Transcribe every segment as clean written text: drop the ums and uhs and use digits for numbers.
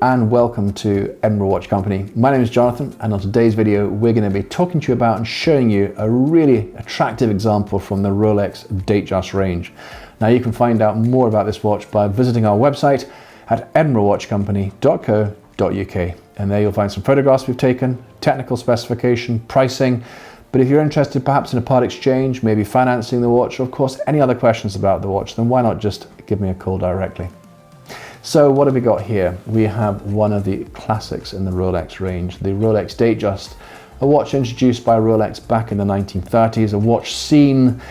and welcome to Edinburgh Watch Company. My name is Jonathan, and on today's video we're going to be talking to you about and showing you a really attractive example from the Rolex Datejust range. Now you can find out more about this watch by visiting our website at edinburghwatchcompany.co.uk, and there you'll find some photographs we've taken, technical specification, pricing. But if you're interested perhaps in a part exchange, maybe financing the watch, or of course any other questions about the watch, then why not just give me a call directly. So what have we got here? We have one of the classics in the Rolex range, the Rolex Datejust, a watch introduced by Rolex back in the 1930s, a watch seen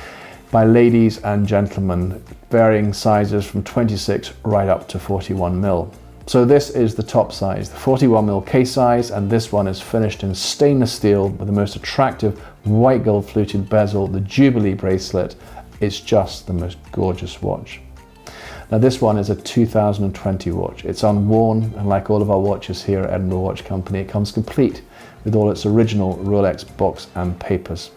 by ladies and gentlemen, varying sizes from 26 right up to 41mm. So this is the top size, the 41mm case size, and this one is finished in stainless steel with the most attractive white gold fluted bezel, the Jubilee bracelet. It's just the most gorgeous watch. Now this one is a 2020 watch. It's unworn, and like all of our watches here at Edinburgh Watch Company, it comes complete with all its original Rolex box and papers.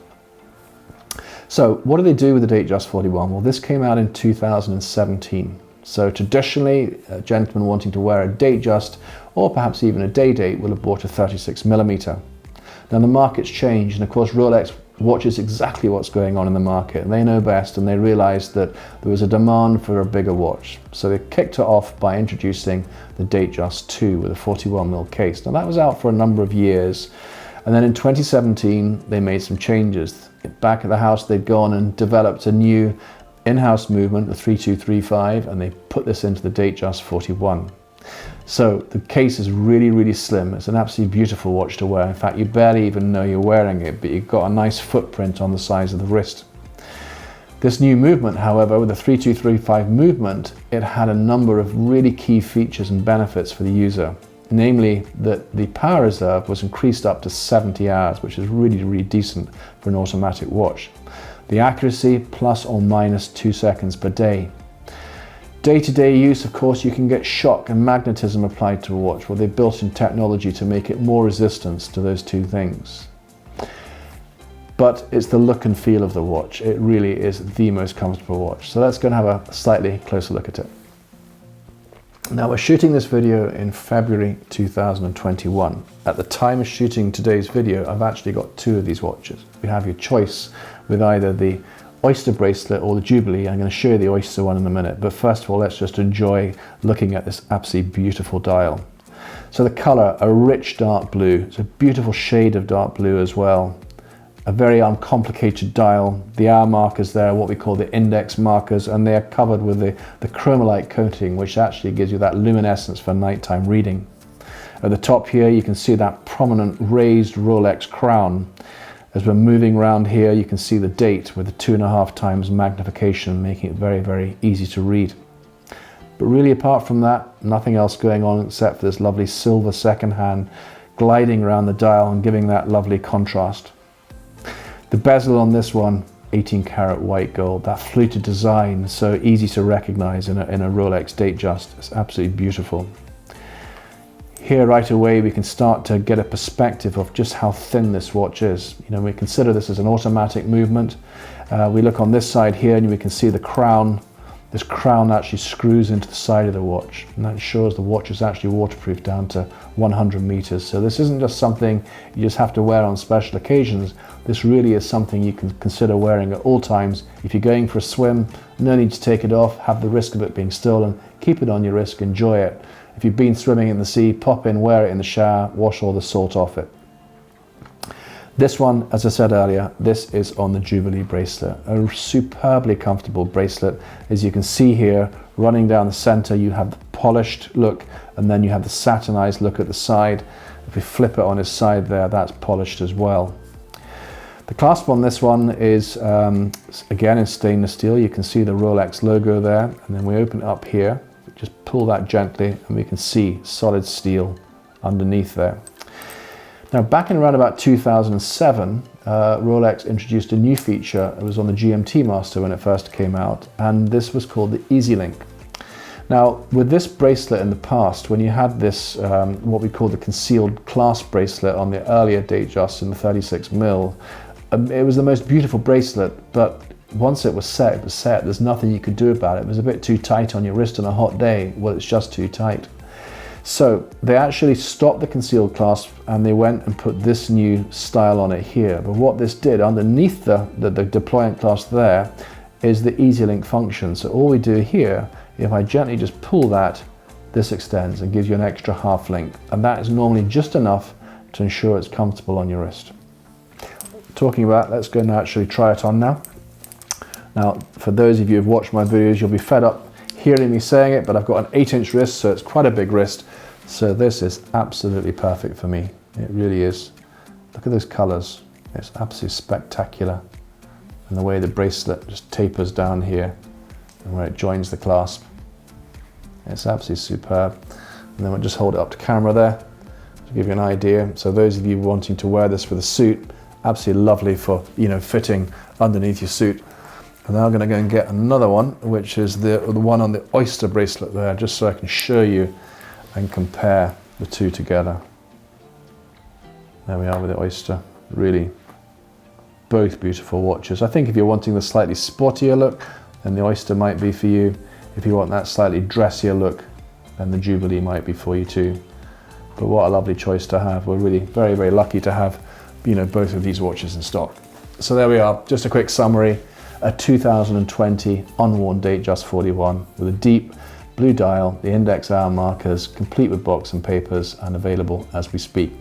So what do they do with the Datejust 41? Well, this came out in 2017. So traditionally, a gentleman wanting to wear a Datejust or perhaps even a day date will have bought a 36mm. Now the market's changed, and of course Rolex watches exactly what's going on in the market, and they know best, and they realized that there was a demand for a bigger watch. So they kicked it off by introducing the Datejust 2 with a 41mm case. Now that was out for a number of years, and then in 2017 they made some changes. Back at the house they'd gone and developed a new in-house movement, the 3235, and they put this into the Datejust 41. So the case is really slim. It's an absolutely beautiful watch to wear. In fact, you barely even know you're wearing it, but you've got a nice footprint on the size of the wrist. This new movement, however, with the 3235 movement, it had a number of really key features and benefits for the user. Namely, that the power reserve was increased up to 70 hours, which is really decent for an automatic watch. The accuracy plus or minus 2 seconds per day. Day-to-day use, of course, you can get shock and magnetism applied to a watch. Well, they've built in technology to make it more resistant to those two things. But it's the look and feel of the watch. It really is the most comfortable watch. So let's go and have a slightly closer look at it. Now we're shooting this video in February 2021. At the time of shooting today's video, I've actually got two of these watches. You have your choice with either the Oyster bracelet or the Jubilee. I'm going to show you the Oyster one in a minute, but first of all let's just enjoy looking at this absolutely beautiful dial. So the colour, a rich dark blue. It's a beautiful shade of dark blue as well. A very uncomplicated dial. The hour markers there are what we call the index markers, and they are covered with the chromolite coating, which actually gives you that luminescence for nighttime reading. At the top here you can see that prominent raised Rolex crown. As we're moving around here, you can see the date with the 2.5 times magnification, making it very easy to read. But really, apart from that, nothing else going on except for this lovely silver second hand gliding around the dial and giving that lovely contrast. The bezel on this one, 18 karat white gold, that fluted design, so easy to recognize in a Rolex Datejust. It's absolutely beautiful. Here right away we can start to get a perspective of just how thin this watch is. You know, we consider this as an automatic movement. We look on this side here and we can see the crown. This crown actually screws into the side of the watch, and that ensures the watch is actually waterproof down to 100 meters. So this isn't just something you just have to wear on special occasions. This really is something you can consider wearing at all times. If you're going for a swim, no need to take it off, have the risk of it being stolen, keep it on your wrist, enjoy it. If you've been swimming in the sea, pop in, wear it in the shower, wash all the salt off it. This one, as I said earlier, this is on the Jubilee bracelet. A superbly comfortable bracelet. As you can see here, running down the center, you have the polished look, and then you have the satinized look at the side. If we flip it on its side there, that's polished as well. The clasp on this one is, again, in stainless steel. You can see the Rolex logo there, and then we open it up here. Just pull that gently and we can see solid steel underneath there. Now back in around about 2007, Rolex introduced a new feature. It was on the GMT Master when it first came out, and this was called the Easy Link. Now with this bracelet in the past, when you had this what we call the concealed clasp bracelet on the earlier Datejust in the 36mm, it was the most beautiful bracelet, but once it was set, it was set. There's nothing you could do about it. It was a bit too tight on your wrist on a hot day. Well, it's just too tight. So they actually stopped the concealed clasp and they went and put this new style on it here. But what this did underneath the deployant clasp there is the easy link function. So all we do here, if I gently just pull that, this extends and gives you an extra half link. And that is normally just enough to ensure it's comfortable on your wrist. Talking about, let's go and actually try it on now. Now, for those of you who've watched my videos, you'll be fed up hearing me saying it, but I've got an 8-inch wrist, so it's quite a big wrist. So this is absolutely perfect for me. It really is. Look at those colors. It's absolutely spectacular. And the way the bracelet just tapers down here and where it joins the clasp. It's absolutely superb. And then we'll just hold it up to camera there to give you an idea. So those of you wanting to wear this with a suit, absolutely lovely for, you know, fitting underneath your suit. And now I'm going to go and get another one, which is the one on the Oyster bracelet there, just so I can show you and compare the two together. There we are with the Oyster. Really, both beautiful watches. I think if you're wanting the slightly sportier look, then the Oyster might be for you. If you want that slightly dressier look, then the Jubilee might be for you too. But what a lovely choice to have. We're really very, very lucky to have, you know, both of these watches in stock. So there we are, just a quick summary. A 2020 unworn Datejust 41 with a deep blue dial, the index hour markers, complete with box and papers, and available as we speak.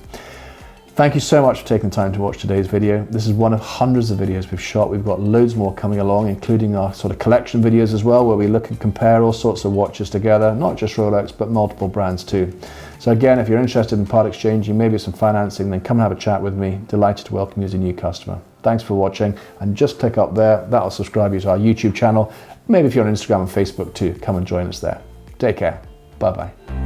Thank you so much for taking the time to watch today's video. This is one of hundreds of videos we've shot. We've got loads more coming along, including our sort of collection videos as well, where we look and compare all sorts of watches together, not just Rolex, but multiple brands too. So again, if you're interested in part exchanging, maybe some financing, then come and have a chat with me. Delighted to welcome you as a new customer. Thanks for watching, and just click up there. That'll subscribe you to our YouTube channel. Maybe if you're on Instagram and Facebook too, come and join us there. Take care. Bye-bye.